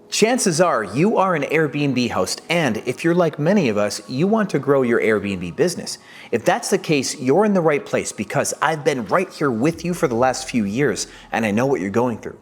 Chances are you are an Airbnb host, and if you're like many of us, you want to grow your Airbnb business. If that's the case, you're in the right place because I've been right here with you for the last few years, and I know what you're going through.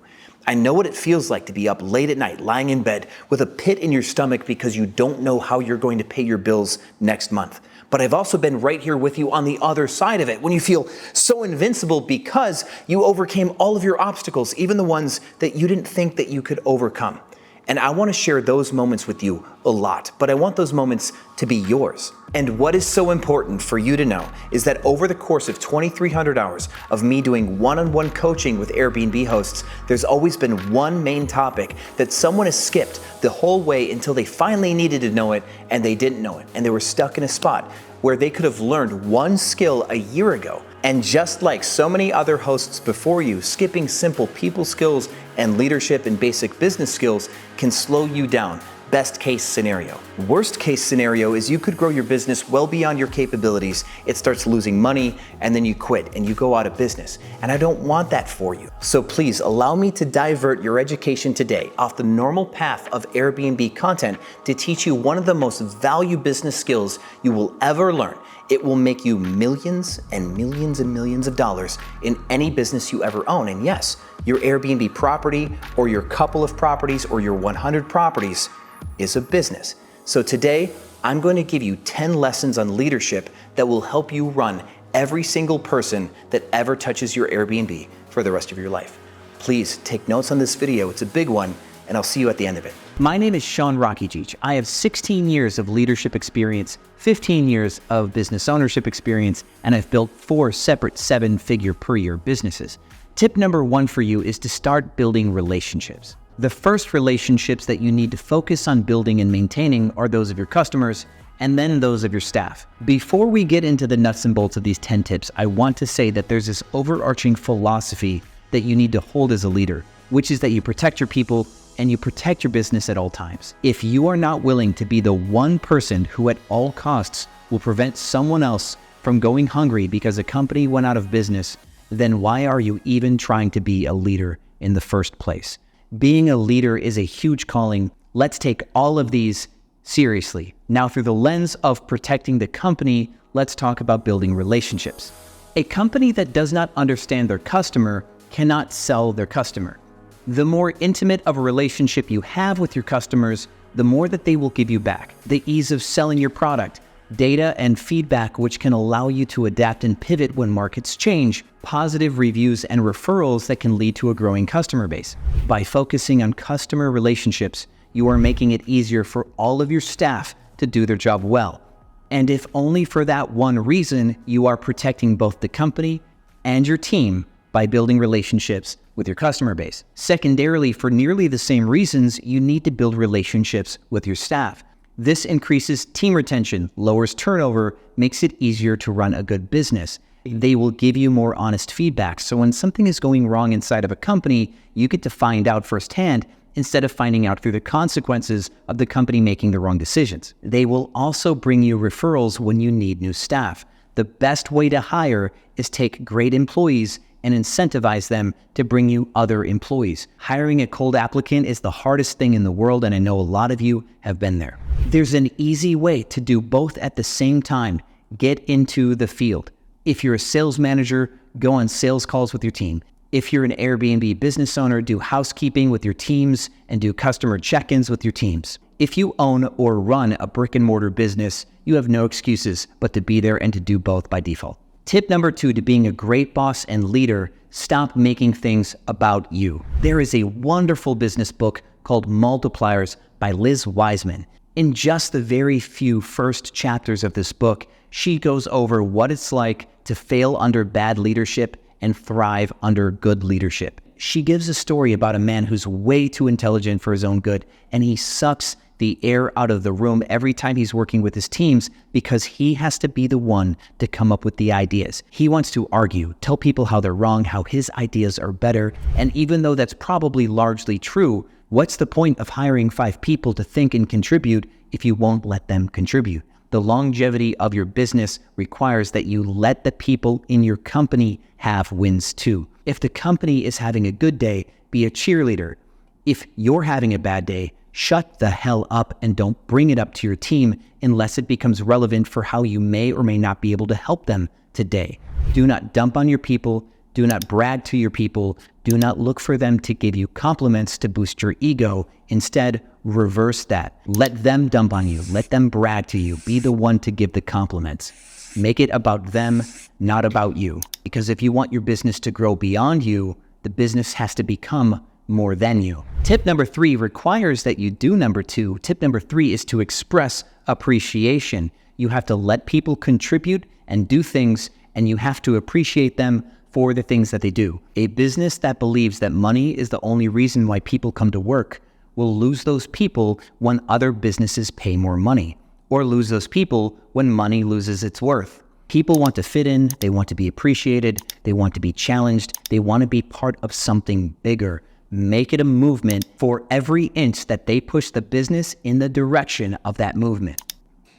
I know what it feels like to be up late at night, lying in bed with a pit in your stomach because you don't know how you're going to pay your bills next month. But I've also been right here with you on the other side of it when you feel so invincible because you overcame all of your obstacles, even the ones that you didn't think that you could overcome. And I want to share those moments with you a lot, but I want those moments to be yours. And what is so important for you to know is that over the course of 2,300 hours of me doing one-on-one coaching with Airbnb hosts, there's always been one main topic that someone has skipped the whole way until they finally needed to know it and they didn't know it. And they were stuck in a spot where they could have learned one skill a year ago. And just like so many other hosts before you, skipping simple people skills and leadership and basic business skills can slow you down. Best case scenario. Worst case scenario is you could grow your business well beyond your capabilities, it starts losing money, and then you quit and you go out of business. And I don't want that for you. So please allow me to divert your education today off the normal path of Airbnb content to teach you one of the most valuable business skills you will ever learn. It will make you millions and millions and millions of dollars in any business you ever own. And yes, your Airbnb property or your couple of properties or your 100 properties is a business. So today, I'm going to give you 10 lessons on leadership that will help you run every single person that ever touches your Airbnb for the rest of your life. Please take notes on this video. It's a big one, and I'll see you at the end of it. My name is Sean Rakicic. I have 16 years of leadership experience, 15 years of business ownership experience, and I've built 4 separate 7-figure per year businesses. Tip number 1 for you is to start building relationships. The first relationships that you need to focus on building and maintaining are those of your customers and then those of your staff. Before we get into the nuts and bolts of these 10 tips, I want to say that there's this overarching philosophy that you need to hold as a leader, which is that you protect your people and you protect your business at all times. If you are not willing to be the one person who at all costs will prevent someone else from going hungry because a company went out of business, then why are you even trying to be a leader in the first place? Being a leader is a huge calling. Let's take all of these seriously. Now, through the lens of protecting the company, let's talk about building relationships. A company that does not understand their customer cannot sell their customer. The more intimate of a relationship you have with your customers, the more that they will give you back. The ease of selling your product, data and feedback which can allow you to adapt and pivot when markets change, positive reviews and referrals that can lead to a growing customer base. By focusing on customer relationships, you are making it easier for all of your staff to do their job well. And if only for that one reason, you are protecting both the company and your team by building relationships with your customer base. Secondarily, for nearly the same reasons, you need to build relationships with your staff. This increases team retention, lowers turnover, makes it easier to run a good business. They will give you more honest feedback. So when something is going wrong inside of a company, you get to find out firsthand instead of finding out through the consequences of the company making the wrong decisions. They will also bring you referrals when you need new staff. The best way to hire is take great employees and incentivize them to bring you other employees. Hiring a cold applicant is the hardest thing in the world, and I know a lot of you have been there. There's an easy way to do both at the same time. Get into the field. If you're a sales manager, go on sales calls with your team. If you're an Airbnb business owner, do housekeeping with your teams and do customer check-ins with your teams. If you own or run a brick and mortar business, you have no excuses but to be there and to do both by default. Tip number 2 to being a great boss and leader, stop making things about you. There is a wonderful business book called Multipliers by Liz Wiseman. In just the very few first chapters of this book, she goes over what it's like to fail under bad leadership and thrive under good leadership. She gives a story about a man who's way too intelligent for his own good, and he sucks the air out of the room every time he's working with his teams because he has to be the one to come up with the ideas. He wants to argue, tell people how they're wrong, how his ideas are better, and even though that's probably largely true, what's the point of hiring 5 people to think and contribute if you won't let them contribute? The longevity of your business requires that you let the people in your company have wins too. If the company is having a good day, be a cheerleader. If you're having a bad day, shut the hell up and don't bring it up to your team unless it becomes relevant for how you may or may not be able to help them today. Do not dump on your people. Do not brag to your people. Do not look for them to give you compliments to boost your ego. Instead, reverse that. Let them dump on you. Let them brag to you. Be the one to give the compliments. Make it about them, not about you. Because if you want your business to grow beyond you, the business has to become more than you. Tip number 3 requires that you do number 2. Tip number 3 is to express appreciation. You have to let people contribute and do things, and you have to appreciate them for the things that they do. A business that believes that money is the only reason why people come to work will lose those people when other businesses pay more money, or lose those people when money loses its worth. People want to fit in, they want to be appreciated, they want to be challenged, they want to be part of something bigger. Make it a movement for every inch that they push the business in the direction of that movement.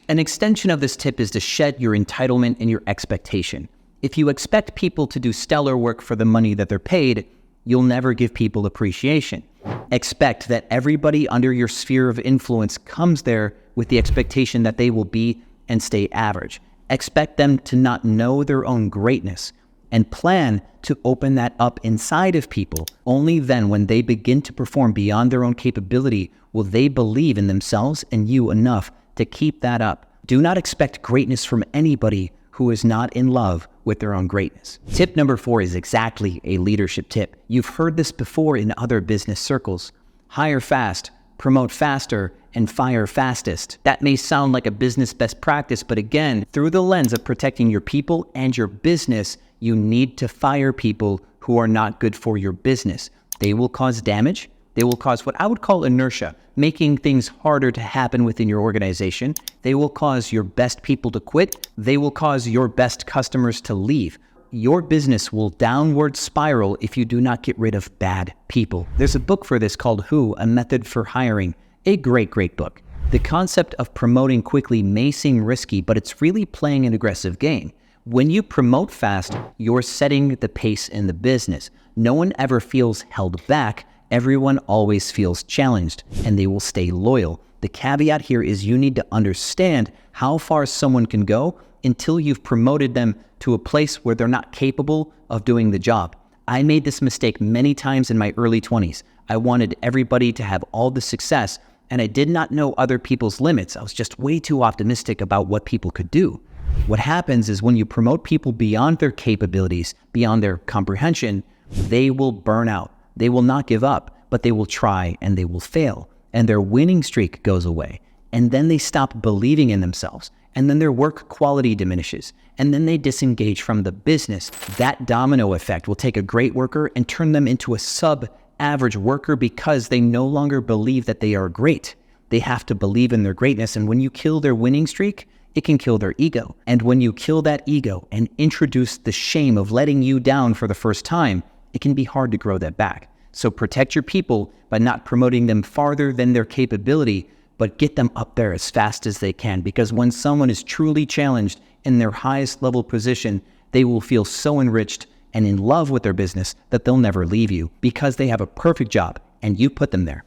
An extension of this tip is to shed your entitlement and your expectation. If you expect people to do stellar work for the money that they're paid, you'll never give people appreciation. Expect that everybody under your sphere of influence comes there with the expectation that they will be and stay average. Expect them to not know their own greatness and plan to open that up inside of people. Only then, when they begin to perform beyond their own capability, will they believe in themselves and you enough to keep that up. Do not expect greatness from anybody who is not in love with their own greatness. Tip number 4 is exactly a leadership tip. You've heard this before in other business circles. Hire fast, promote faster, and fire fastest. That may sound like a business best practice, but again, through the lens of protecting your people and your business, you need to fire people who are not good for your business. They will cause damage. They will cause what I would call inertia, making things harder to happen within your organization. They will cause your best people to quit. They will cause your best customers to leave. Your business will downward spiral if you do not get rid of bad people. There's a book for this called Who? A Method for Hiring. A great book. The concept of promoting quickly may seem risky, but it's really playing an aggressive game. When you promote fast, you're setting the pace in the business. No one ever feels held back. Everyone always feels challenged, and they will stay loyal. The caveat here is you need to understand how far someone can go until you've promoted them to a place where they're not capable of doing the job. I made this mistake many times in my early 20s. I wanted everybody to have all the success, and I did not know other people's limits. I was just way too optimistic about what people could do. What happens is when you promote people beyond their capabilities, beyond their comprehension, they will burn out. They will not give up, but they will try and they will fail. And their winning streak goes away. And then they stop believing in themselves. And then their work quality diminishes. And then they disengage from the business. That domino effect will take a great worker and turn them into a sub-average worker because they no longer believe that they are great. They have to believe in their greatness. And when you kill their winning streak, it can kill their ego. And when you kill that ego and introduce the shame of letting you down for the first time, it can be hard to grow that back. So protect your people by not promoting them farther than their capability, but get them up there as fast as they can. Because when someone is truly challenged in their highest level position, they will feel so enriched and in love with their business that they'll never leave you because they have a perfect job and you put them there.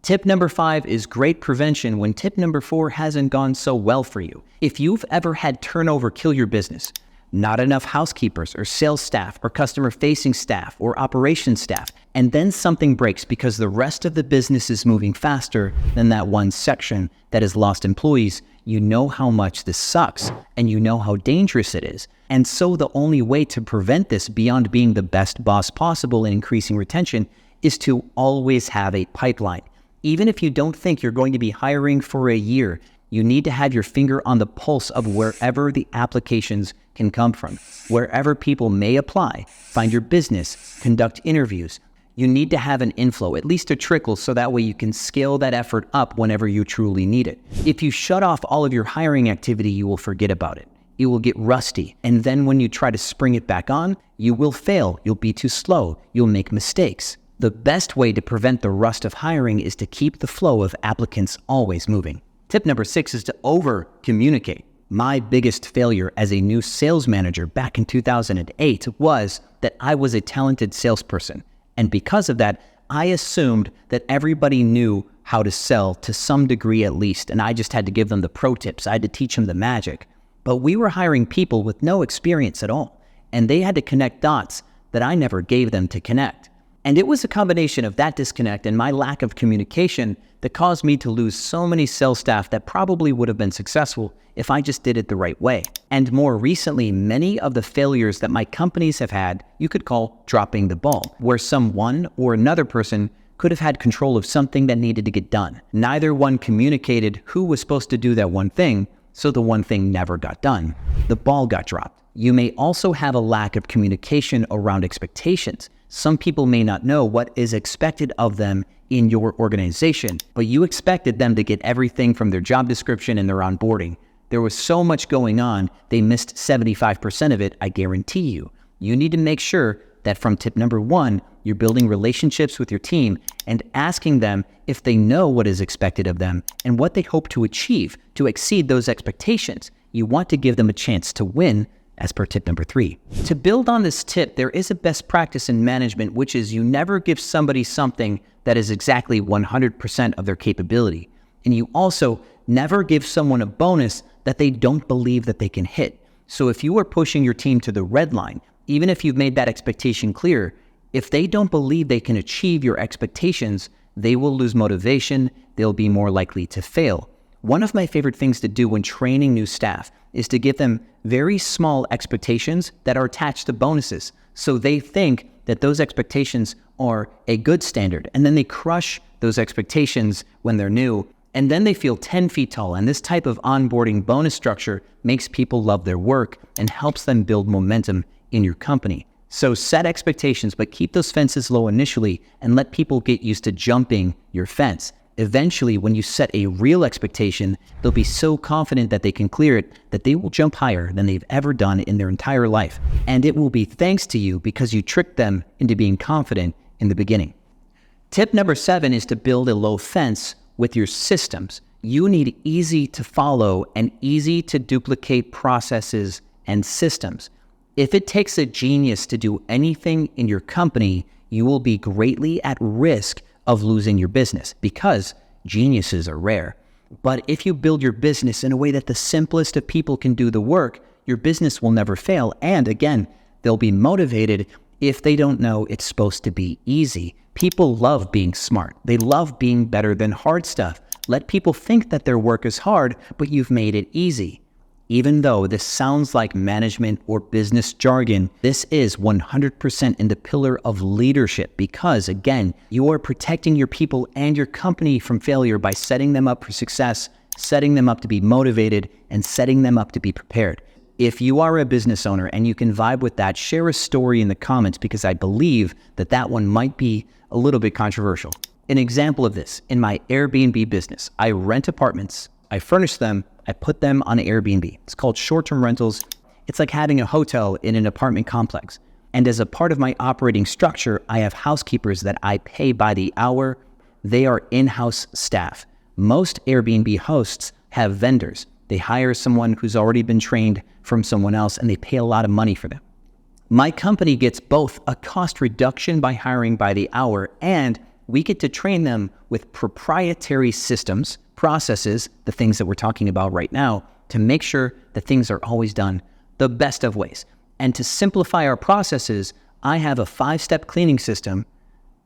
Tip number 5 is great prevention when tip number 4 hasn't gone so well for you. If you've ever had turnover kill your business, not enough housekeepers or sales staff or customer-facing staff or operations staff, and then something breaks because the rest of the business is moving faster than that one section that has lost employees, you know how much this sucks and you know how dangerous it is. And so the only way to prevent this beyond being the best boss possible and increasing retention is to always have a pipeline. Even if you don't think you're going to be hiring for a year, you need to have your finger on the pulse of wherever the applications can come from. Wherever people may apply, find your business, conduct interviews. You need to have an inflow, at least a trickle, so that way you can scale that effort up whenever you truly need it. If you shut off all of your hiring activity, you will forget about it. It will get rusty. And then when you try to spring it back on, you will fail. You'll be too slow. You'll make mistakes. The best way to prevent the rust of hiring is to keep the flow of applicants always moving. Tip number 6 is to over-communicate. My biggest failure as a new sales manager back in 2008 was that I was a talented salesperson. And because of that, I assumed that everybody knew how to sell to some degree at least, and I just had to give them the pro tips. I had to teach them the magic. But we were hiring people with no experience at all, and they had to connect dots that I never gave them to connect. And it was a combination of that disconnect and my lack of communication that caused me to lose so many sales staff that probably would have been successful if I just did it the right way. And more recently, many of the failures that my companies have had, you could call dropping the ball, where someone or another person could have had control of something that needed to get done. Neither one communicated who was supposed to do that one thing, so the one thing never got done. The ball got dropped. You may also have a lack of communication around expectations. Some people may not know what is expected of them in your organization, but you expected them to get everything from their job description and their onboarding. There was so much going on, they missed 75% of it, I guarantee you. You need to make sure that from tip number 1, you're building relationships with your team and asking them if they know what is expected of them and what they hope to achieve to exceed those expectations. You want to give them a chance to win, as per tip number 3. To build on this tip, there is a best practice in management, which is you never give somebody something that is exactly 100% of their capability. And you also never give someone a bonus that they don't believe that they can hit. So if you are pushing your team to the red line, even if you've made that expectation clear, if they don't believe they can achieve your expectations, they will lose motivation, they'll be more likely to fail. One of my favorite things to do when training new staff is to give them very small expectations that are attached to bonuses. So they think that those expectations are a good standard, and then they crush those expectations when they're new, and then they feel 10 feet tall. And this type of onboarding bonus structure makes people love their work and helps them build momentum in your company. So set expectations, but keep those fences low initially and let people get used to jumping your fence. Eventually, when you set a real expectation, they'll be so confident that they can clear it that they will jump higher than they've ever done in their entire life. And it will be thanks to you because you tricked them into being confident in the beginning. Tip number 7 is to build a low fence with your systems. You need easy to follow and easy to duplicate processes and systems. If it takes a genius to do anything in your company, you will be greatly at risk of losing your business because geniuses are rare. But if you build your business in a way that the simplest of people can do the work, your business will never fail. And again, they'll be motivated if they don't know it's supposed to be easy. People love being smart. They love being better than hard stuff. Let people think that their work is hard, but you've made it easy. Even though this sounds like management or business jargon, this is 100% in the pillar of leadership because, again, you are protecting your people and your company from failure by setting them up for success, setting them up to be motivated, and setting them up to be prepared. If you are a business owner and you can vibe with that, share a story in the comments because I believe that that one might be a little bit controversial. An example of this, in my Airbnb business, I rent apartments, I furnish them, I put them on Airbnb. It's called short-term rentals. It's like having a hotel in an apartment complex. And as a part of my operating structure, I have housekeepers that I pay by the hour. They are in-house staff. Most Airbnb hosts have vendors. They hire someone who's already been trained from someone else, and they pay a lot of money for them. My company gets both a cost reduction by hiring by the hour, and we get to train them with proprietary systems, processes, the things that we're talking about right now, to make sure that things are always done the best of ways. And to simplify our processes, I have a 5-step cleaning system.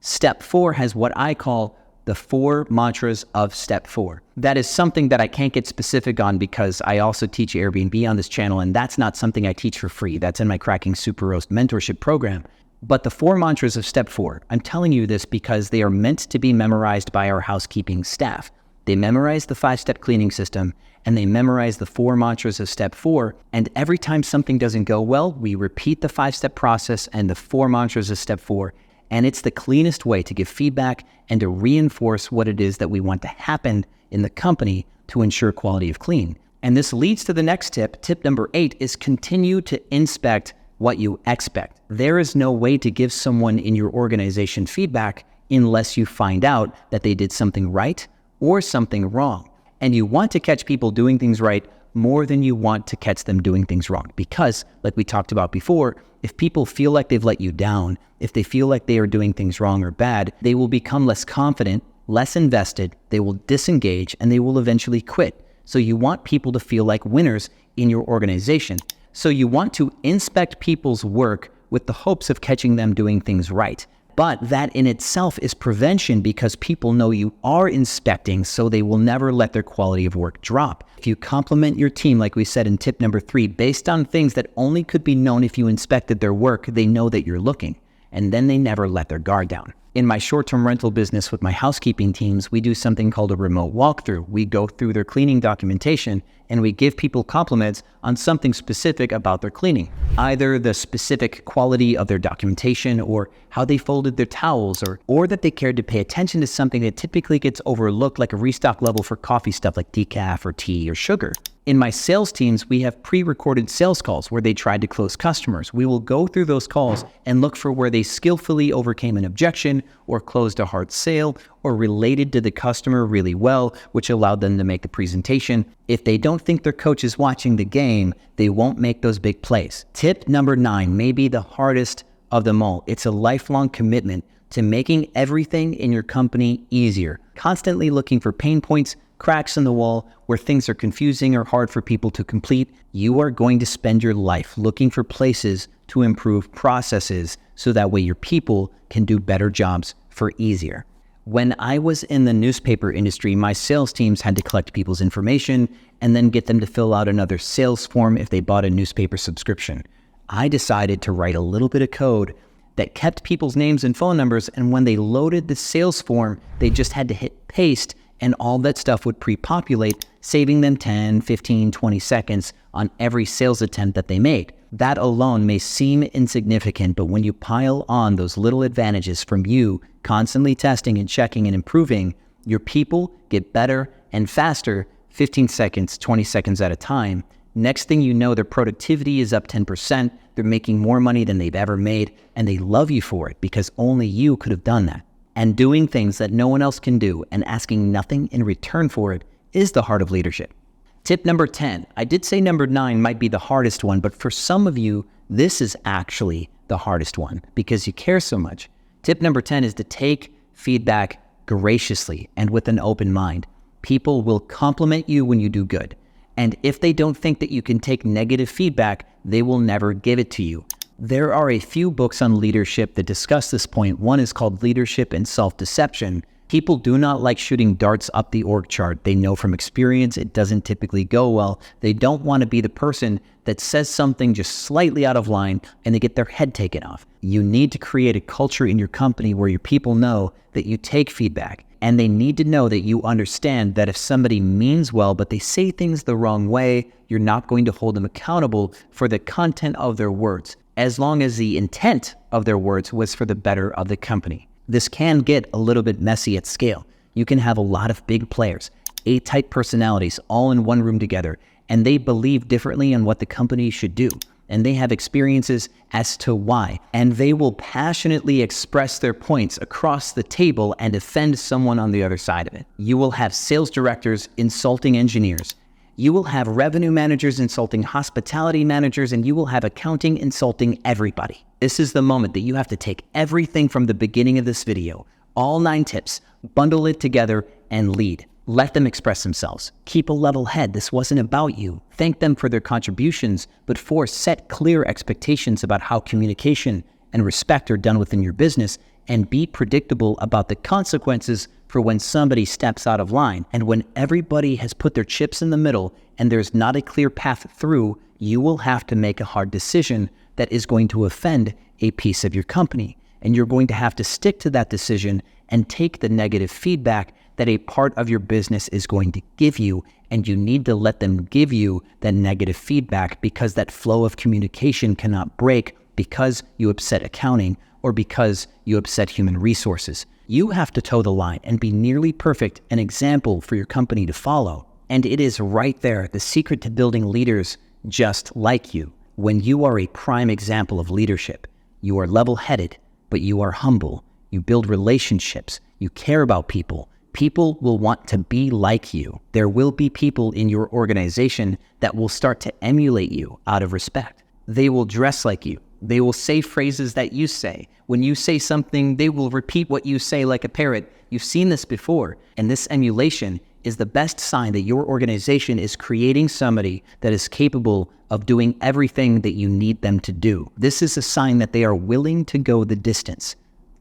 Step 4 has what I call the 4 mantras of step 4. That is something that I can't get specific on because I also teach Airbnb on this channel, and that's not something I teach for free. That's in my Cracking Super Roast mentorship program. But the 4 mantras of step 4, I'm telling you this because they are meant to be memorized by our housekeeping staff. They memorize the 5-step cleaning system and they memorize the 4 mantras of step 4. And every time something doesn't go well, we repeat the 5-step process and the 4 mantras of step 4. And it's the cleanest way to give feedback and to reinforce what it is that we want to happen in the company to ensure quality of clean. And this leads to the next tip. Tip number 8 is continue to inspect what you expect. There is no way to give someone in your organization feedback unless you find out that they did something right or something wrong. And you want to catch people doing things right more than you want to catch them doing things wrong. Because, like we talked about before, if people feel like they've let you down, if they feel like they are doing things wrong or bad, they will become less confident, less invested, they will disengage, and they will eventually quit. So you want people to feel like winners in your organization. So you want to inspect people's work with the hopes of catching them doing things right. But that in itself is prevention, because people know you are inspecting, so they will never let their quality of work drop. If you compliment your team, like we said in tip number 3, based on things that only could be known if you inspected their work, they know that you're looking, and then they never let their guard down. In my short-term rental business with my housekeeping teams, we do something called a remote walkthrough. We go through their cleaning documentation and we give people compliments on something specific about their cleaning. Either the specific quality of their documentation, or how they folded their towels, or that they cared to pay attention to something that typically gets overlooked, like a restock level for coffee stuff like decaf or tea or sugar. In my sales teams, we have pre-recorded sales calls where they tried to close customers. We will go through those calls and look for where they skillfully overcame an objection, or closed a hard sale, or related to the customer really well, which allowed them to make the presentation. If they don't think their coach is watching the game, they won't make those big plays. Tip number 9 may be the hardest of them all. It's a lifelong commitment to making everything in your company easier. Constantly looking for pain points, cracks in the wall, where things are confusing or hard for people to complete. You are going to spend your life looking for places to improve processes, so that way your people can do better jobs for easier. When I was in the newspaper industry, my sales teams had to collect people's information and then get them to fill out another sales form if they bought a newspaper subscription. I decided to write a little bit of code that kept people's names and phone numbers, and when they loaded the sales form, they just had to hit paste and all that stuff would pre-populate, saving them 10, 15, 20 seconds on every sales attempt that they made. That alone may seem insignificant, but when you pile on those little advantages from you constantly testing and checking and improving, your people get better and faster, 15 seconds, 20 seconds at a time. Next thing you know, their productivity is up 10%, they're making more money than they've ever made, and they love you for it because only you could have done that. And doing things that no one else can do and asking nothing in return for it is the heart of leadership. Tip number 10. I did say number 9 might be the hardest one, but for some of you, this is actually the hardest one because you care so much. Tip number 10 is to take feedback graciously and with an open mind. People will compliment you when you do good. And if they don't think that you can take negative feedback, they will never give it to you. There are a few books on leadership that discuss this point. One is called Leadership and Self-Deception. People do not like shooting darts up the org chart. They know from experience it doesn't typically go well. They don't want to be the person that says something just slightly out of line and they get their head taken off. You need to create a culture in your company where your people know that you take feedback, and they need to know that you understand that if somebody means well but they say things the wrong way, you're not going to hold them accountable for the content of their words, as long as the intent of their words was for the better of the company. This can get a little bit messy at scale. You can have a lot of big players, A-type personalities, all in one room together, and they believe differently on what the company should do, and they have experiences as to why, and they will passionately express their points across the table and offend someone on the other side of it. You will have sales directors insulting engineers. You will have revenue managers insulting hospitality managers, and you will have accounting insulting everybody. This is the moment that you have to take everything from the beginning of this video, all 9 tips, bundle it together, and lead. Let them express themselves. Keep a level head. This wasn't about you. Thank them for their contributions, but set clear expectations about how communication and respect are done within your business, and be predictable about the consequences for when somebody steps out of line. And when everybody has put their chips in the middle and there's not a clear path through, you will have to make a hard decision that is going to offend a piece of your company. And you're going to have to stick to that decision and take the negative feedback that a part of your business is going to give you, and you need to let them give you that negative feedback, because that flow of communication cannot break because you upset accounting or because you upset human resources. You have to toe the line and be nearly perfect, an example for your company to follow. And it is right there, the secret to building leaders just like you. When you are a prime example of leadership, you are level-headed, but you are humble. You build relationships. You care about people. People will want to be like you. There will be people in your organization that will start to emulate you out of respect. They will dress like you. They will say phrases that you say. When you say something, they will repeat what you say like a parrot. You've seen this before. And this emulation is the best sign that your organization is creating somebody that is capable of doing everything that you need them to do. This is a sign that they are willing to go the distance.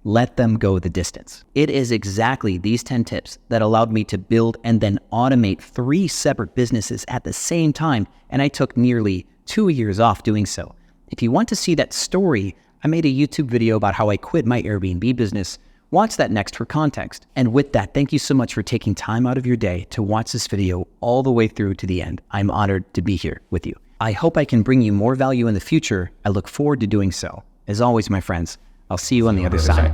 Let them go the distance. It is exactly these 10 tips that allowed me to build and then automate 3 separate businesses at the same time, and I took nearly 2 years off doing so. If you want to see that story, I made a YouTube video about how I quit my Airbnb business. Watch that next for context. And with that, thank you so much for taking time out of your day to watch this video all the way through to the end. I'm honored to be here with you. I hope I can bring you more value in the future. I look forward to doing so. As always, my friends, I'll see you on the other side.